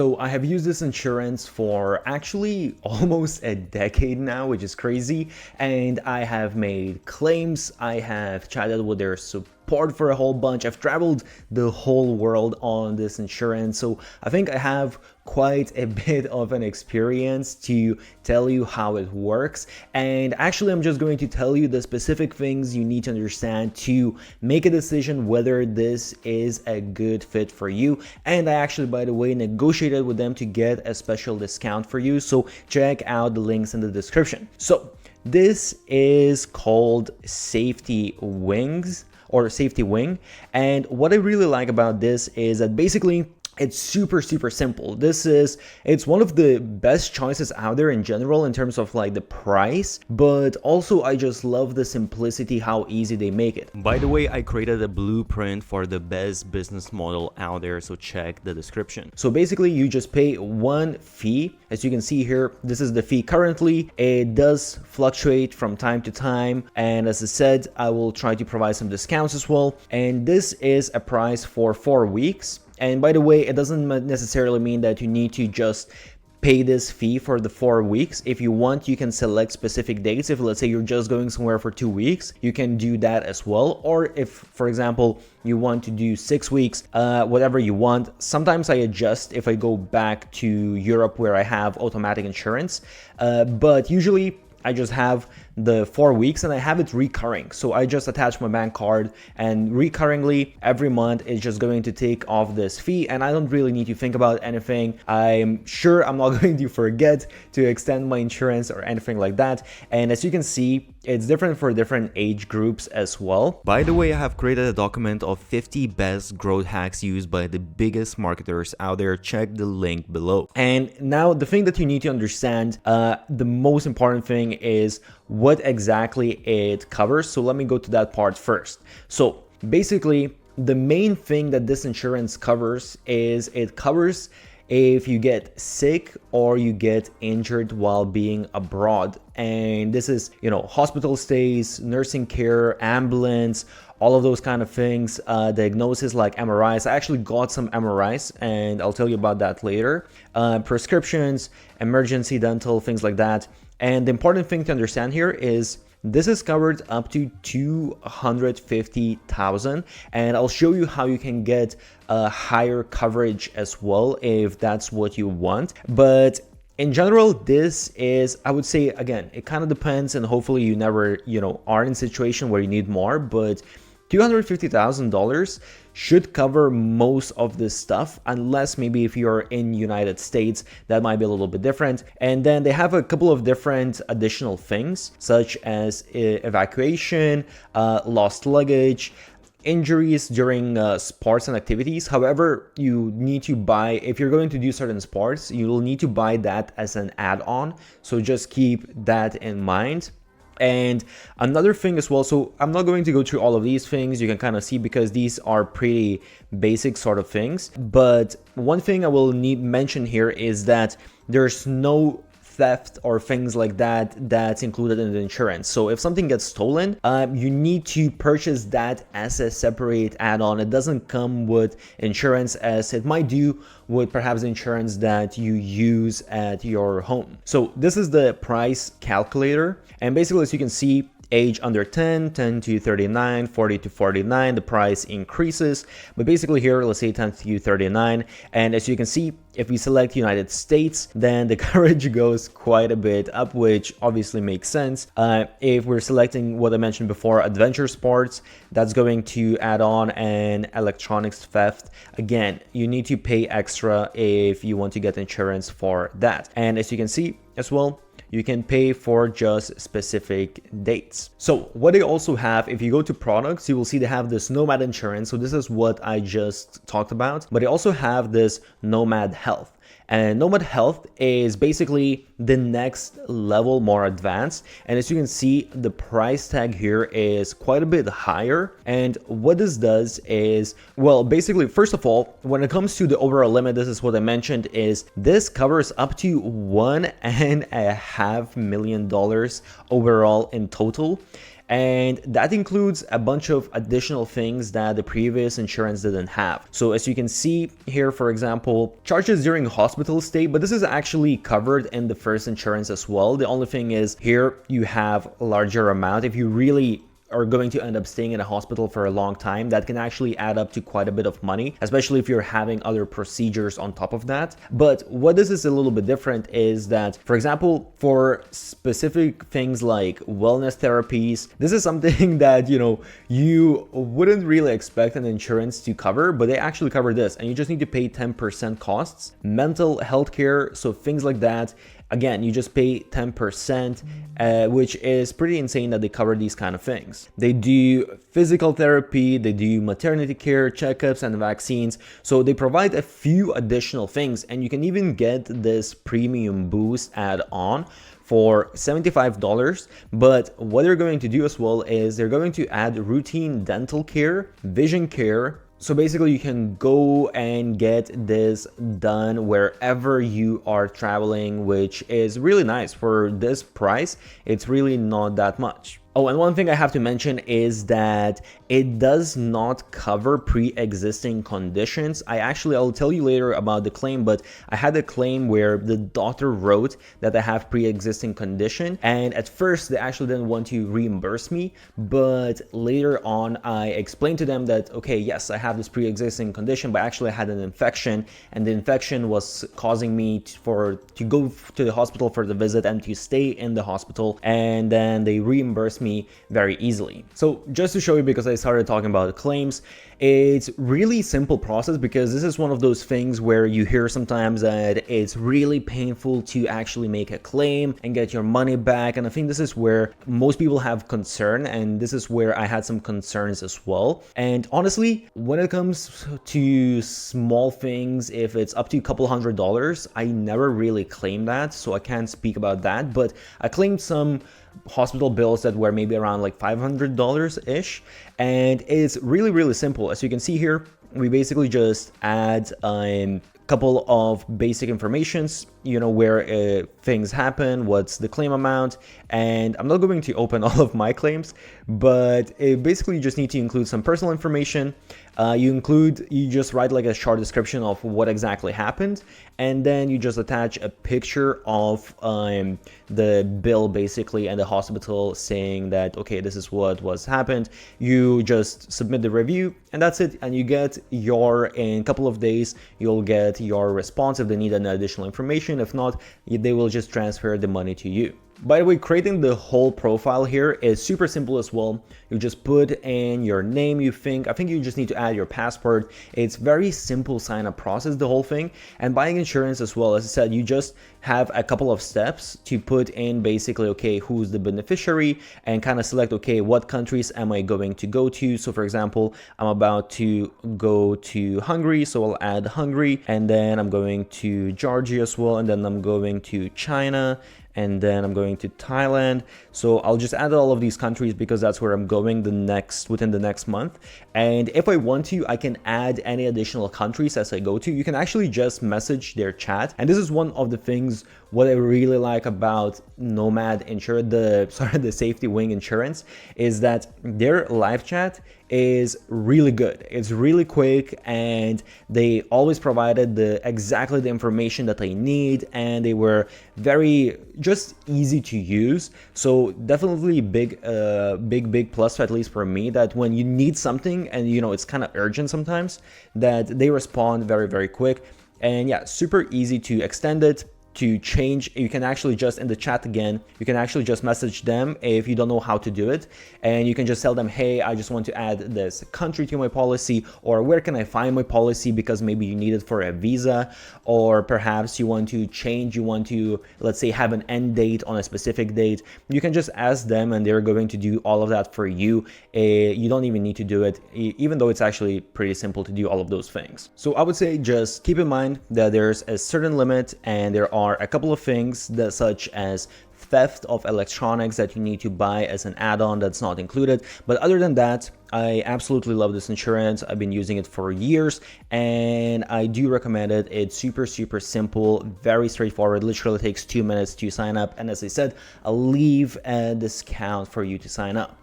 So I have used this insurance for actually almost a decade now, which is crazy. And I have made claims. I have chatted with their support for a whole bunch. I've traveled the whole world on this insurance. So I think I have quite a bit of an experience to tell you how it works. And actually, I'm just going to tell you the specific things you need to understand to make a decision whether this is a good fit for you. And I actually, by the way, negotiated with them to get a special discount for you. So check out the links in the description. So this is called Safetywing. And what I really like about this is that basically it's super simple. It's one of the best choices out there in general in terms of like the price, but also I just love the simplicity, how easy they make it. By the way, I created a blueprint for the best business model out there, so check the description. So basically you just pay one fee. As you can see here, this is the fee currently. It does fluctuate from time to time, and as I said, I will try to provide some discounts as well. And this is a price for 4 weeks. And by the way, it doesn't necessarily mean that you need to just pay this fee for the 4 weeks. If you want, you can select specific dates. If let's say you're just going somewhere for 2 weeks, you can do that as well. Or if, for example, you want to do 6 weeks, whatever you want. Sometimes I adjust if I go back to Europe where I have automatic insurance, but usually I just have the 4 weeks and I have it recurring. So I just attach my bank card, and recurringly every month it's just going to take off this fee, and I don't really need to think about anything. I'm sure I'm not going to forget to extend my insurance or anything like that. And as you can see, it's different for different age groups as well. By the way, I have created a document of 50 best growth hacks used by the biggest marketers out there. Check the link below. And now the thing that you need to understand, the most important thing is what exactly it covers. So let me go to that part first. So basically, the main thing that this insurance covers is it covers if you get sick or you get injured while being abroad. And this is, hospital stays, nursing care, ambulance, all of those kind of things, diagnosis like MRIs. I actually got some MRIs and I'll tell you about that later. Prescriptions, emergency dental, things like that. And the important thing to understand here is this is covered up to $250,000, and I'll show you how you can get a higher coverage as well if that's what you want. But in general, this is, I would say, again, it kind of depends, and hopefully you never, are in a situation where you need more, but $250,000 should cover most of this stuff, unless maybe if you're in United States, that might be a little bit different. And then they have a couple of different additional things, such as evacuation, lost luggage, injuries during sports and activities. However, you need to buy, if you're going to do certain sports, you will need to buy that as an add-on. So just keep that in mind. And another thing as well, so I'm not going to go through all of these things, you can kind of see because these are pretty basic sort of things. But one thing I will mention here is that there's no theft or things like that that's included in the insurance. So if something gets stolen, you need to purchase that as a separate add-on. It doesn't come with insurance as it might do with perhaps insurance that you use at your home. So this is the price calculator, and basically, as you can see, age under 10, 10 to 39, 40 to 49, the price increases. But basically here, let's say 10 to 39. And as you can see, if we select United States, then the coverage goes quite a bit up, which obviously makes sense. If we're selecting what I mentioned before, adventure sports, that's going to add on an electronics theft. Again, you need to pay extra if you want to get insurance for that. And as you can see as well, you can pay for just specific dates. So what they also have, if you go to products, you will see they have this nomad insurance. So this is what I just talked about, but they also have this nomad health. And Nomad Health is basically the next level, more advanced. And as you can see, the price tag here is quite a bit higher. And what this does is, well, basically, first of all, when it comes to the overall limit, this is what I mentioned, is this covers up to $1.5 million overall in total. And that includes a bunch of additional things that the previous insurance didn't have. So as you can see here, for example, charges during hospital stay, but this is actually covered in the first insurance as well. The only thing is here you have a larger amount. If you really are going to end up staying in a hospital for a long time, that can actually add up to quite a bit of money, especially if you're having other procedures on top of that. But what this is a little bit different is that, for example, for specific things like wellness therapies, this is something that, you wouldn't really expect an insurance to cover, but they actually cover this, and you just need to pay 10% costs. Mental health care, so things like that, again, you just pay 10%, which is pretty insane that they cover these kind of things. They do physical therapy, they do maternity care, checkups, and vaccines. So they provide a few additional things, and you can even get this premium boost add-on for $75. But what they're going to do as well is they're going to add routine dental care, vision care. So basically you can go and get this done wherever you are traveling, which is really nice. For this price, it's really not that much. Oh, and one thing I have to mention is that it does not cover pre-existing conditions. I'll tell you later about the claim, but I had a claim where the doctor wrote that I have pre-existing condition, and at first they actually didn't want to reimburse me, but later on I explained to them that, okay, yes, I have this pre-existing condition, but actually I had an infection, and the infection was causing me to go to the hospital for the visit and to stay in the hospital, and then they reimbursed me very easily. So just to show you, because I started talking about claims, it's really simple process, because this is one of those things where you hear sometimes that it's really painful to actually make a claim and get your money back. And I think this is where most people have concern, and this is where I had some concerns as well. And honestly, when it comes to small things, if it's up to a couple $100, I never really claim that, so I can't speak about that. But I claimed some hospital bills that were maybe around like $500-ish, and it's really simple. As you can see here, we basically just add a couple of basic informations, where things happen, what's the claim amount, and I'm not going to open all of my claims, but basically you just need to include some personal information. You just write like a short description of what exactly happened, and then you just attach a picture of the bill basically, and the hospital saying that, okay, this is what was happened. You just submit the review, and that's it, and you get in a couple of days you'll get your response if they need any additional information. If not, they will just transfer the money to you. By the way, creating the whole profile here is super simple as well. You just put in your name, I think you just need to add your passport. It's very simple sign up process, the whole thing. And buying insurance as well, as I said, you just have a couple of steps to put in basically, okay, who's the beneficiary, and kind of select, okay, what countries am I going to go to? So for example, I'm about to go to Hungary, so I'll add Hungary, and then I'm going to Georgia as well, and then I'm going to China, and then I'm going to Thailand. So I'll just add all of these countries because that's where I'm going within the next month. And if I want to, I can add any additional countries as I go to. You can actually just message their chat. And this is one of the things what I really like about Nomad insurance, the Safetywing insurance, is that their live chat is really good. It's really quick, and they always provided exactly the information that I need, and they were very just easy to use. So definitely big plus, at least for me, that when you need something and it's kind of urgent sometimes, that they respond very quick. And yeah, super easy to extend it, to change. You can actually just, in the chat again, you can actually just message them if you don't know how to do it, and you can just tell them, hey, I just want to add this country to my policy, or where can I find my policy, because maybe you need it for a visa, or perhaps you want to change, you want to, let's say, have an end date on a specific date. You can just ask them, and they're going to do all of that for you. You don't even need to do it, even though it's actually pretty simple to do all of those things. So I would say just keep in mind that there's a certain limit, and there are a couple of things that, such as theft of electronics, that you need to buy as an add-on that's not included. But other than that, I absolutely love this insurance. I've been using it for years, and I do recommend it. It's super simple, very straightforward. Literally takes 2 minutes to sign up, and as I said, I'll leave a discount for you to sign up.